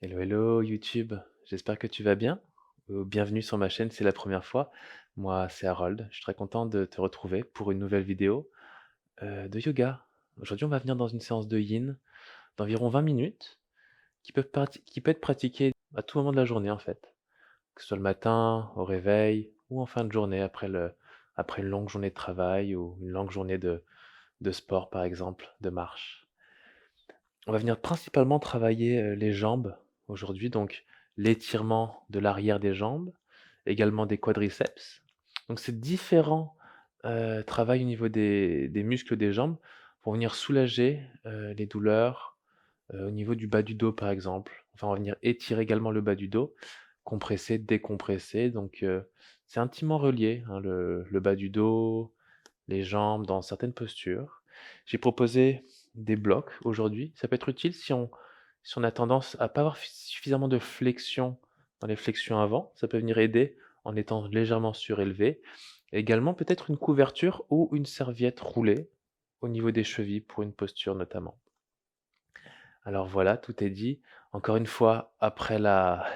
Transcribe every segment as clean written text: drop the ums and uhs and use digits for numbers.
Hello, hello YouTube, j'espère que tu vas bien. Bienvenue sur ma chaîne, c'est la première fois. Moi, c'est Harold, je suis très content de te retrouver pour une nouvelle vidéo de yoga. Aujourd'hui, on va venir dans une séance de yin d'environ 20 minutes qui peut être pratiquée à tout moment de la journée en fait, que ce soit le matin, au réveil ou en fin de journée après une longue journée de travail ou une longue journée de sport par exemple, de marche. On va venir principalement travailler les jambes aujourd'hui, donc l'étirement de l'arrière des jambes, également des quadriceps. Donc c'est différents travail au niveau des muscles des jambes pour venir soulager les douleurs au niveau du bas du dos par exemple. Enfin, on va venir étirer également le bas du dos, compresser, décompresser. Donc c'est intimement relié, hein, le bas du dos, les jambes dans certaines postures. J'ai proposé des blocs aujourd'hui. Ça peut être utile si on a tendance à pas avoir suffisamment de flexion dans les flexions avant. Ça peut venir aider en étant légèrement surélevé. Et également peut-être une couverture ou une serviette roulée au niveau des chevilles pour une posture notamment. Alors voilà, tout est dit. Encore une fois, après la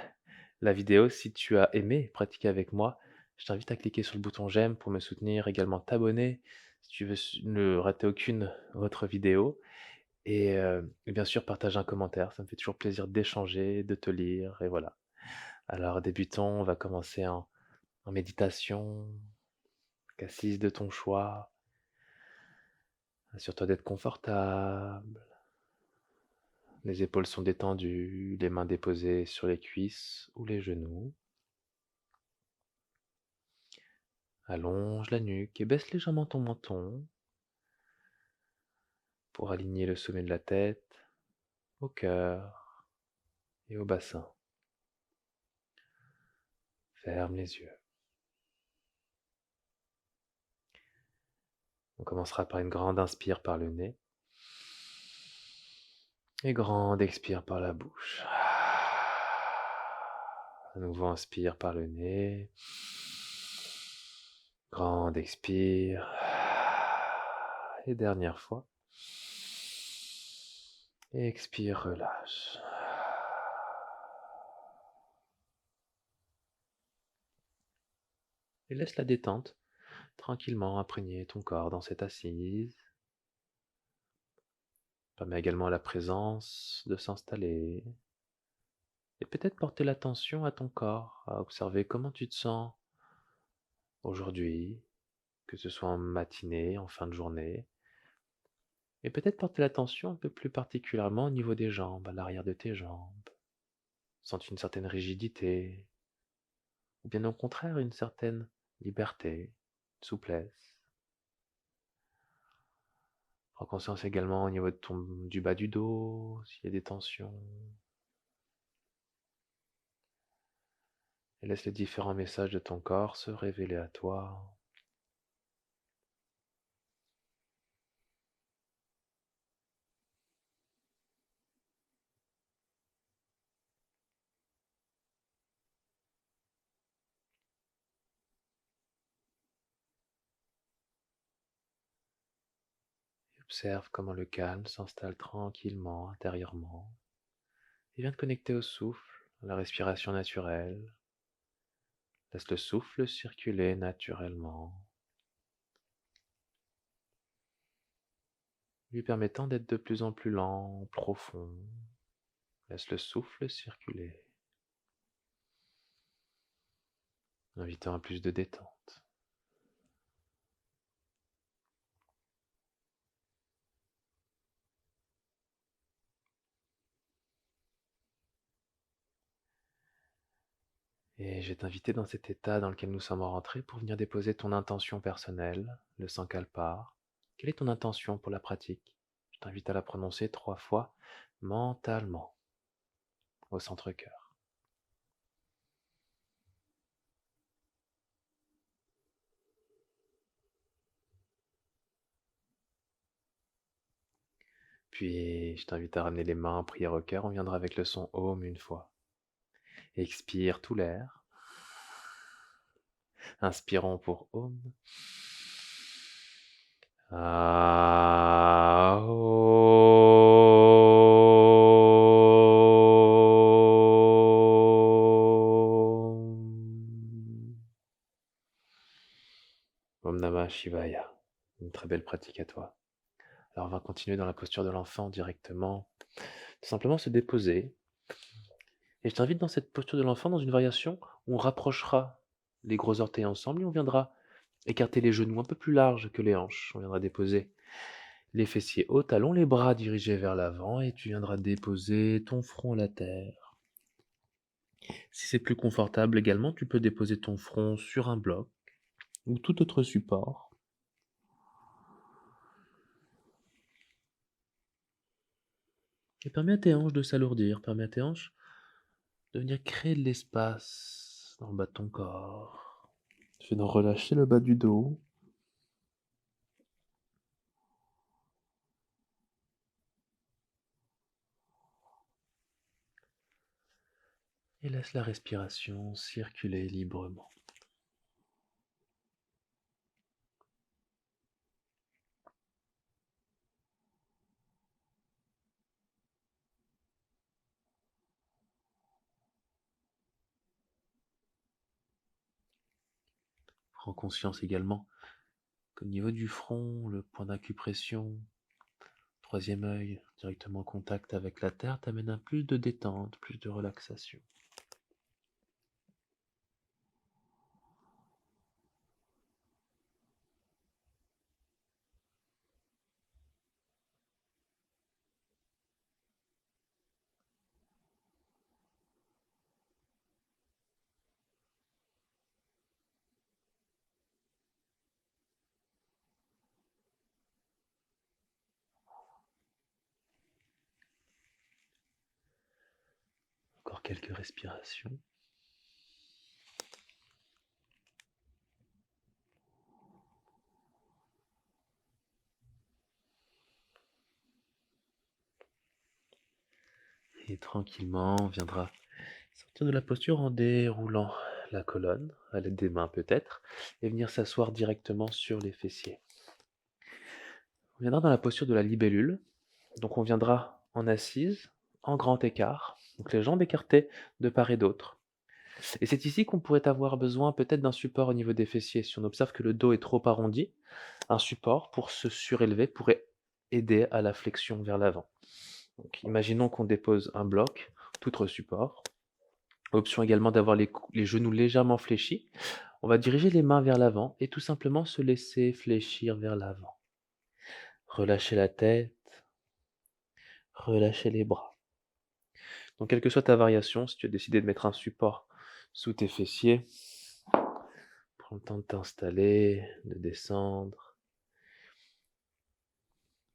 vidéo, si tu as aimé pratiquer avec moi, je t'invite à cliquer sur le bouton j'aime pour me soutenir, également t'abonner si tu veux ne rater aucune autre vidéo et bien sûr partage un commentaire, ça me fait toujours plaisir d'échanger, de te lire et voilà. Alors débutons, on va commencer en méditation, assise de ton choix, assure-toi d'être confortable. Les épaules sont détendues, les mains déposées sur les cuisses ou les genoux. Allonge la nuque et baisse légèrement ton menton pour aligner le sommet de la tête au cœur et au bassin. Ferme les yeux. On commencera par une grande inspire par le nez et grande expire par la bouche. À nouveau inspire par le nez. Grande expire. Et dernière fois. Et expire, relâche. Et laisse la détente tranquillement imprégner ton corps dans cette assise. Permet également à la présence de s'installer. Et peut-être porter l'attention à ton corps, à observer comment tu te sens aujourd'hui, que ce soit en matinée, en fin de journée. Et peut-être porter l'attention un peu plus particulièrement au niveau des jambes, à l'arrière de tes jambes. Sens une certaine rigidité, ou bien au contraire une certaine liberté, souplesse. Prends conscience également au niveau du bas du dos, s'il y a des tensions. Et laisse les différents messages de ton corps se révéler à toi. Et observe comment le calme s'installe tranquillement intérieurement. Et viens te connecter au souffle, à la respiration naturelle. Laisse le souffle circuler naturellement, lui permettant d'être de plus en plus lent, profond. Laisse le souffle circuler, invitant à plus de détente. Et je vais t'inviter dans cet état dans lequel nous sommes rentrés pour venir déposer ton intention personnelle, le Sankalpa. Quelle est ton intention pour la pratique? Je t'invite à la prononcer 3 fois mentalement, au centre-cœur. Puis je t'invite à ramener les mains en prière au cœur. On viendra avec le son Om une fois. Expire tout l'air. Inspirons pour Om. Ah, Shivaya. Une très belle pratique à toi. Alors on va continuer dans la posture de l'enfant directement. Tout simplement se déposer. Et je t'invite dans cette posture de l'enfant dans une variation où on rapprochera les gros orteils ensemble et on viendra écarter les genoux un peu plus larges que les hanches. On viendra déposer les fessiers hauts, talons, les bras dirigés vers l'avant et tu viendras déposer ton front à la terre. Si c'est plus confortable également, tu peux déposer ton front sur un bloc ou tout autre support. Et permets à tes hanches de s'alourdir, permets à tes hanches de venir créer de l'espace dans le bas de ton corps. Tu viens de relâcher le bas du dos. Et laisse la respiration circuler librement. Prends conscience également qu'au niveau du front, le point d'acupression, troisième œil, directement en contact avec la terre, t'amène à plus de détente, plus de relaxation. Encore quelques respirations. Et tranquillement, on viendra sortir de la posture en déroulant la colonne, à l'aide des mains peut-être, et venir s'asseoir directement sur les fessiers. On viendra dans la posture de la libellule, donc on viendra en assise, en grand écart, donc les jambes écartées de part et d'autre. Et c'est ici qu'on pourrait avoir besoin peut-être d'un support au niveau des fessiers. Si on observe que le dos est trop arrondi, un support pour se surélever pourrait aider à la flexion vers l'avant. Donc imaginons qu'on dépose un bloc, tout autre support. Option également d'avoir les genoux légèrement fléchis. On va diriger les mains vers l'avant et tout simplement se laisser fléchir vers l'avant. Relâchez la tête, relâchez les bras. Donc quelle que soit ta variation, si tu as décidé de mettre un support sous tes fessiers, prends le temps de t'installer, de descendre.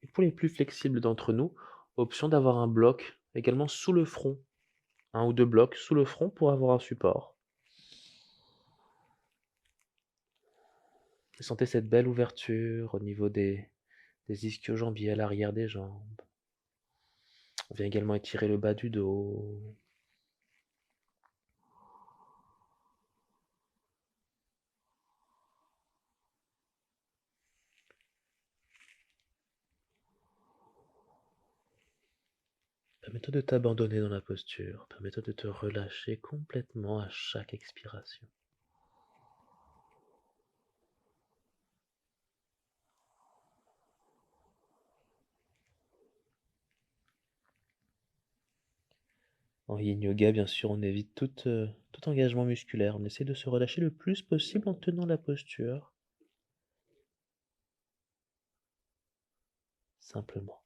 Et pour les plus flexibles d'entre nous, option d'avoir un bloc également sous le front. Un ou deux blocs sous le front pour avoir un support. Et sentez cette belle ouverture au niveau des ischio-jambiers à l'arrière des jambes. On vient également étirer le bas du dos. Permets-toi de t'abandonner dans la posture. Permets-toi de te relâcher complètement à chaque expiration. En yin yoga, bien sûr, on évite tout engagement musculaire. On essaie de se relâcher le plus possible en tenant la posture. Simplement.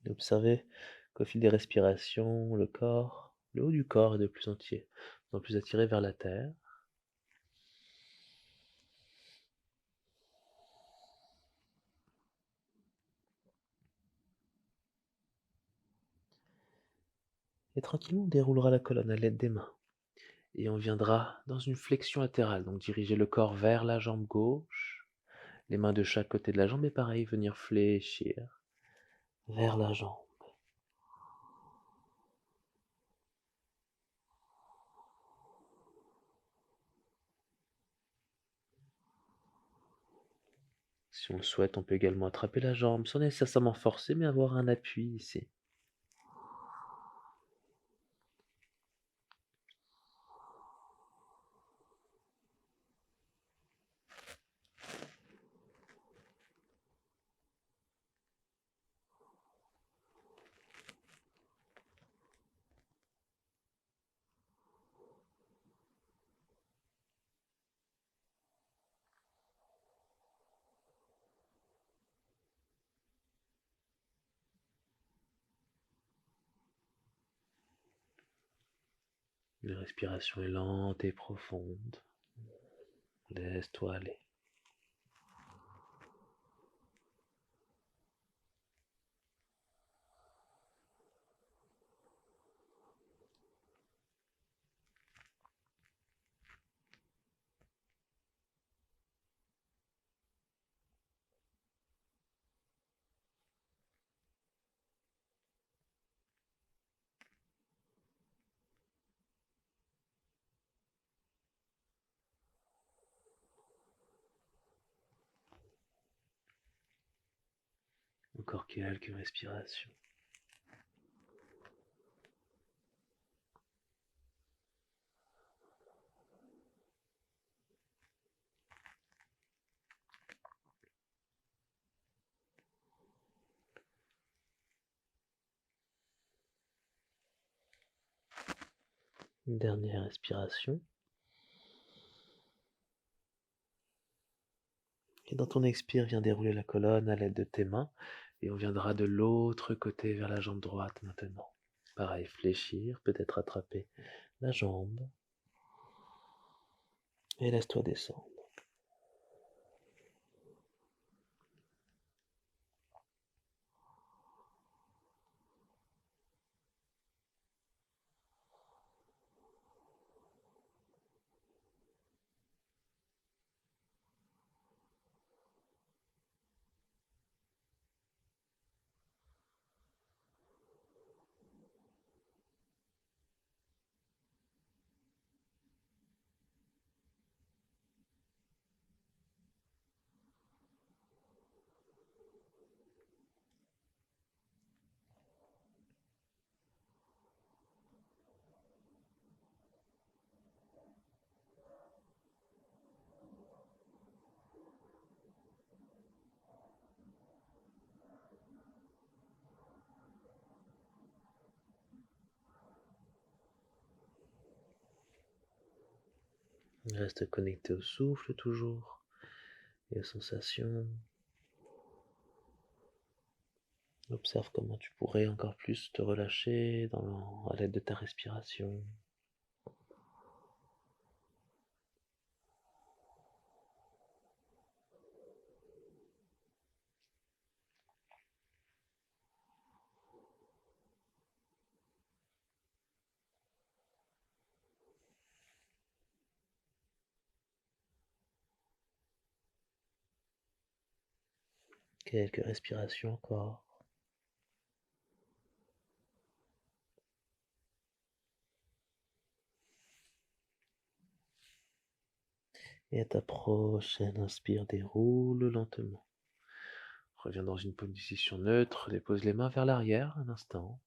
Et observez qu'au fil des respirations, le corps, le haut du corps est de plus attiré vers la terre. Et tranquillement, on déroulera la colonne à l'aide des mains. Et on viendra dans une flexion latérale, donc diriger le corps vers la jambe gauche, les mains de chaque côté de la jambe, et pareil, venir fléchir vers la jambe. Si on le souhaite, on peut également attraper la jambe sans nécessairement forcer, mais avoir un appui ici. La respiration est lente et profonde. Laisse-toi aller. Encore quelques respirations. Une dernière respiration. Et dans ton expire, viens dérouler la colonne à l'aide de tes mains. Et on viendra de l'autre côté vers la jambe droite maintenant. Pareil, fléchir, peut-être attraper la jambe. Et laisse-toi descendre. Reste connecté au souffle toujours et aux sensations. Observe comment tu pourrais encore plus te relâcher à l'aide de ta respiration. Quelques respirations encore. Et à ta prochaine inspire, déroule lentement. Reviens dans une position neutre, dépose les mains vers l'arrière un instant.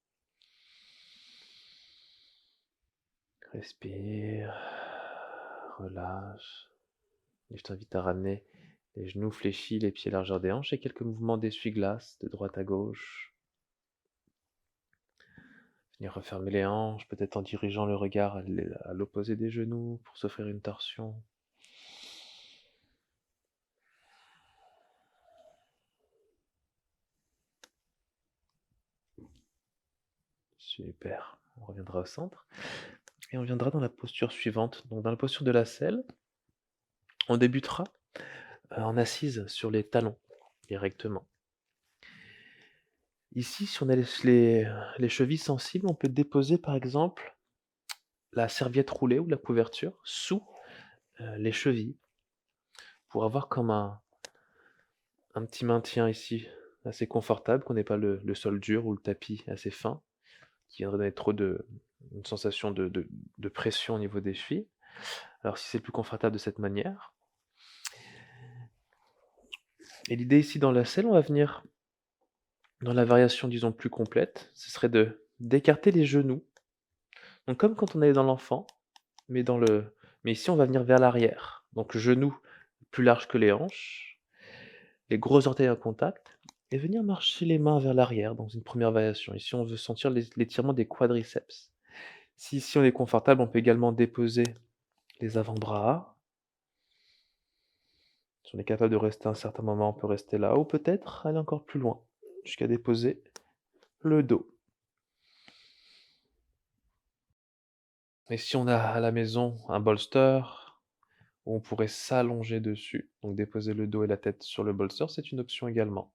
Respire, relâche. Et je t'invite à ramener les genoux fléchis, les pieds largeur des hanches et quelques mouvements d'essuie-glace de droite à gauche. Venir refermer les hanches, peut-être en dirigeant le regard à l'opposé des genoux pour s'offrir une torsion. Super. On reviendra au centre. Et on viendra dans la posture suivante. Donc dans la posture de la selle, on débutera en assise sur les talons, directement. Ici, si on a les chevilles sensibles, on peut déposer par exemple la serviette roulée ou la couverture sous les chevilles pour avoir comme un petit maintien ici assez confortable, qu'on n'ait pas le sol dur ou le tapis assez fin, qui viendrait donner trop une sensation de pression au niveau des chevilles. Alors si c'est plus confortable de cette manière, Et l'idée ici dans la selle, on va venir dans la variation, disons, plus complète, ce serait d'écarter les genoux. Donc comme quand on est dans l'enfant, mais ici on va venir vers l'arrière. Donc genoux plus larges que les hanches, les gros orteils en contact, et venir marcher les mains vers l'arrière dans une première variation. Ici on veut sentir l'étirement des quadriceps. Si ici on est confortable, on peut également déposer les avant-bras. Si on est capable de rester un certain moment, on peut rester là, ou peut-être aller encore plus loin, jusqu'à déposer le dos. Et si on a à la maison un bolster, où on pourrait s'allonger dessus, donc déposer le dos et la tête sur le bolster, c'est une option également.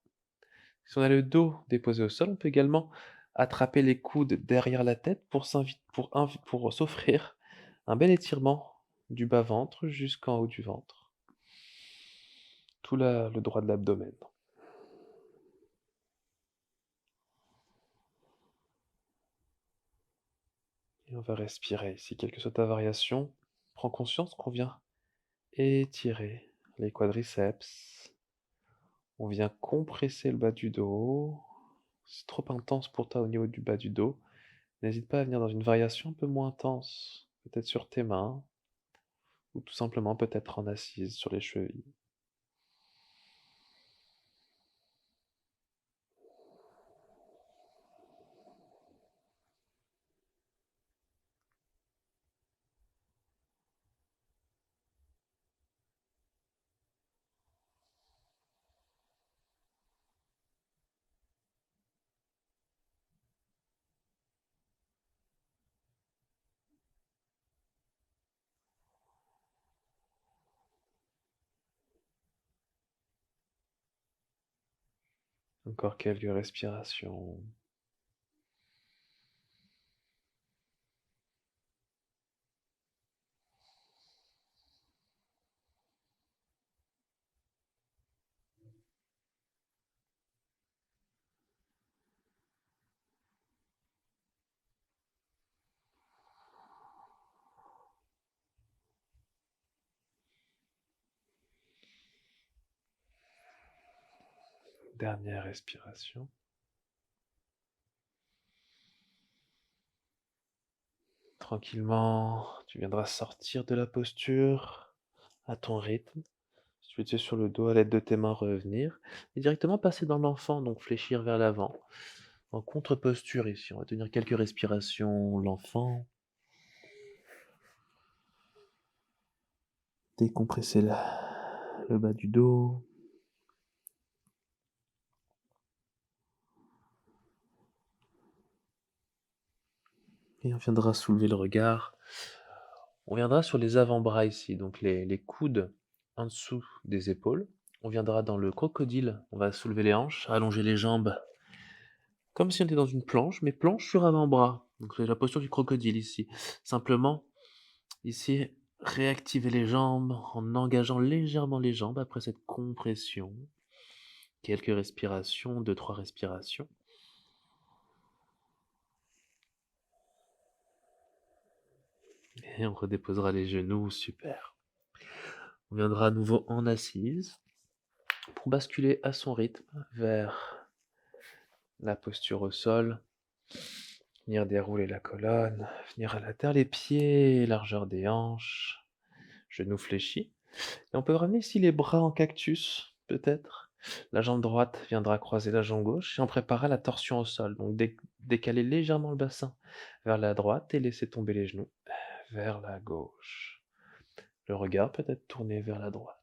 Si on a le dos déposé au sol, on peut également attraper les coudes derrière la tête pour s'offrir un bel étirement du bas-ventre jusqu'en haut du ventre, tout le droit de l'abdomen. Et on va respirer ici, quelle que soit ta variation. Prends conscience qu'on vient étirer les quadriceps. On vient compresser le bas du dos. C'est trop intense pour toi au niveau du bas du dos. N'hésite pas à venir dans une variation un peu moins intense, peut-être sur tes mains, ou tout simplement peut-être en assise sur les chevilles. Encore quelques respirations. Dernière respiration. Tranquillement, tu viendras sortir de la posture à ton rythme. Si tu es sur le dos, à l'aide de tes mains, revenir. Et directement passer dans l'enfant, donc fléchir vers l'avant. En contre-posture ici, on va tenir quelques respirations. L'enfant. Décompresser le bas du dos. Et on viendra soulever le regard. On viendra sur les avant-bras ici, donc les coudes en dessous des épaules. On viendra dans le crocodile, on va soulever les hanches, allonger les jambes, comme si on était dans une planche, mais planche sur avant-bras. Donc c'est la posture du crocodile ici. Simplement, ici, réactiver les jambes en engageant légèrement les jambes après cette compression. Quelques respirations, 2-3 respirations. Et on redéposera les genoux, super. On viendra à nouveau en assise pour basculer à son rythme vers la posture au sol. Venir dérouler la colonne, venir à la terre, les pieds, largeur des hanches, genoux fléchis. Et on peut ramener ici les bras en cactus, peut-être. La jambe droite viendra croiser la jambe gauche et on préparera la torsion au sol. Donc décaler légèrement le bassin vers la droite et laisser tomber les genoux vers la gauche. Le regard peut être tourné vers la droite.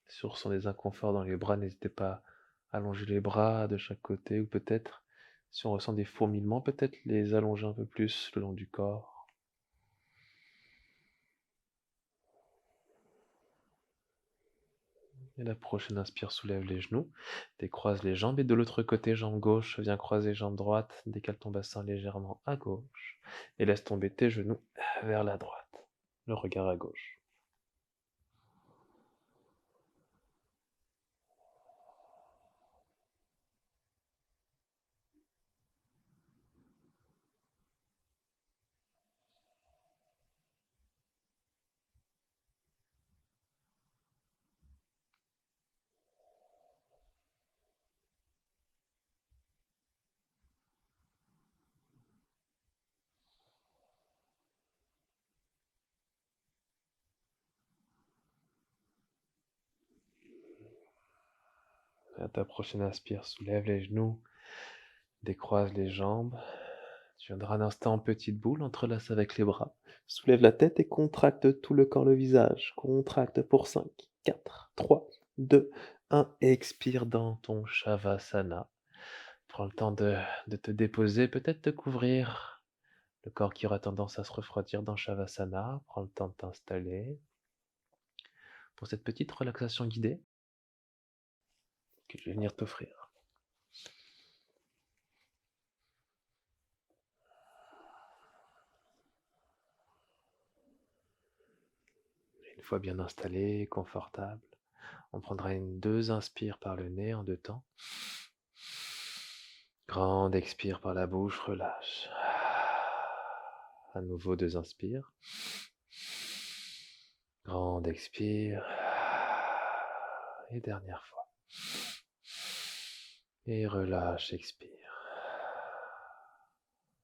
Si on ressent des inconforts dans les bras, n'hésitez pas à allonger les bras de chaque côté, ou peut-être, si on ressent des fourmillements, peut-être les allonger un peu plus le long du corps. Et la prochaine, inspire, soulève les genoux, décroise les jambes et de l'autre côté, jambe gauche, viens croiser jambe droite, décale ton bassin légèrement à gauche et laisse tomber tes genoux vers la droite, le regard à gauche. À ta prochaine inspire, soulève les genoux, décroise les jambes. Tu viendras un instant en petite boule, entrelace avec les bras. Soulève la tête et contracte tout le corps, le visage. Contracte pour 5, 4, 3, 2, 1. Expire dans ton Shavasana. Prends le temps de te déposer, peut-être te couvrir. Le corps qui aura tendance à se refroidir dans Shavasana. Prends le temps de t'installer pour cette petite relaxation guidée que je vais venir t'offrir. Une fois bien installé, confortable, on prendra deux inspires par le nez en 2 temps. Grande expire par la bouche, relâche. À nouveau 2 inspires. Grande expire. Et dernière fois. Et relâche, expire.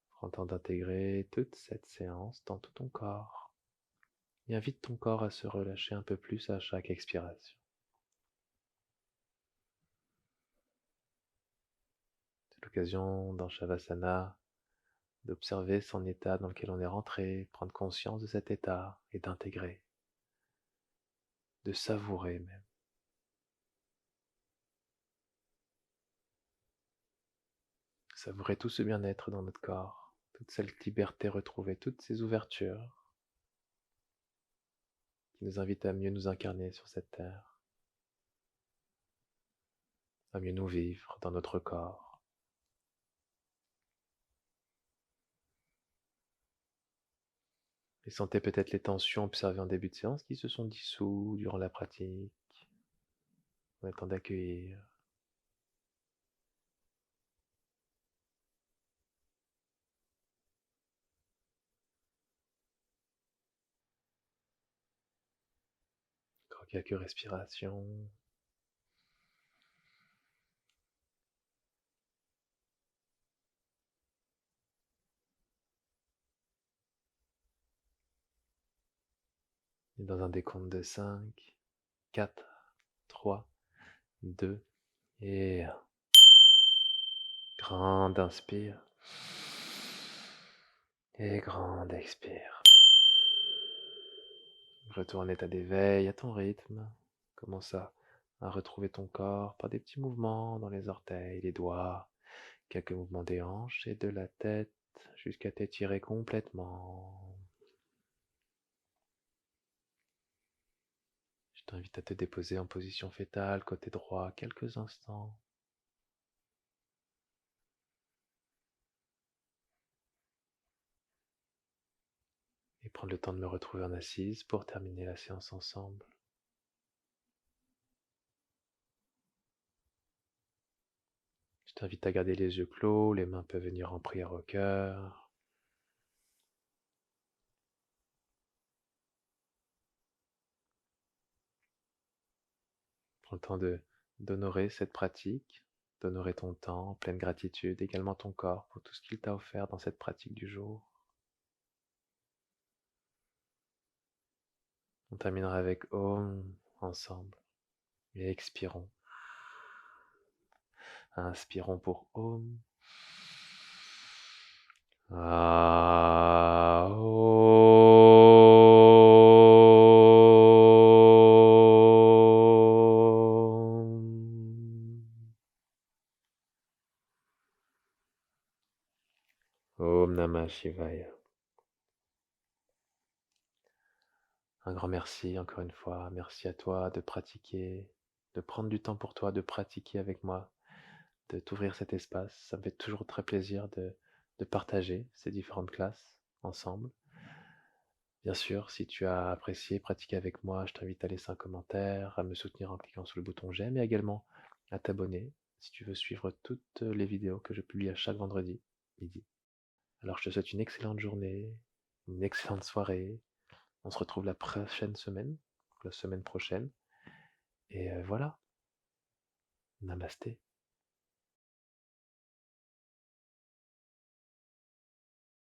Prends le temps d'intégrer toute cette séance dans tout ton corps. Et invite ton corps à se relâcher un peu plus à chaque expiration. C'est l'occasion dans Shavasana d'observer son état dans lequel on est rentré, prendre conscience de cet état et d'intégrer, de savourer même. Savourer tout ce bien-être dans notre corps, toute cette liberté retrouvée, toutes ces ouvertures qui nous invitent à mieux nous incarner sur cette terre, à mieux nous vivre dans notre corps. Et sentez peut-être les tensions observées en début de séance qui se sont dissous durant la pratique. On attend d'accueillir. Encore quelques respirations. Et dans un décompte de 5, 4, 3, 2 et 1. Grande inspire. Et grande expire. Retourne en état d'éveil à ton rythme. Commence à retrouver ton corps par des petits mouvements dans les orteils, les doigts, quelques mouvements des hanches et de la tête jusqu'à t'étirer complètement. Je t'invite à te déposer en position fétale, côté droit, quelques instants. Et prendre le temps de me retrouver en assise pour terminer la séance ensemble. Je t'invite à garder les yeux clos, les mains peuvent venir en prière au cœur. Prends le temps d'honorer cette pratique, d'honorer ton temps en pleine gratitude, également ton corps pour tout ce qu'il t'a offert dans cette pratique du jour. On terminera avec Om ensemble et expirons. Inspirons pour Om. Ah, Om. Om Namah Shivaya. Un grand merci encore une fois, merci à toi de pratiquer de prendre du temps pour toi, de pratiquer avec moi, de t'ouvrir cet espace. Ça me fait toujours très plaisir de partager ces différentes classes ensemble. Bien sûr, si tu as apprécié pratiquer avec moi, je t'invite à laisser un commentaire, à me soutenir en cliquant sur le bouton j'aime et également à t'abonner si tu veux suivre toutes les vidéos que je publie à chaque vendredi midi. Alors je te souhaite une excellente journée, une excellente soirée. On se retrouve la prochaine semaine, la semaine prochaine. Et voilà, namasté.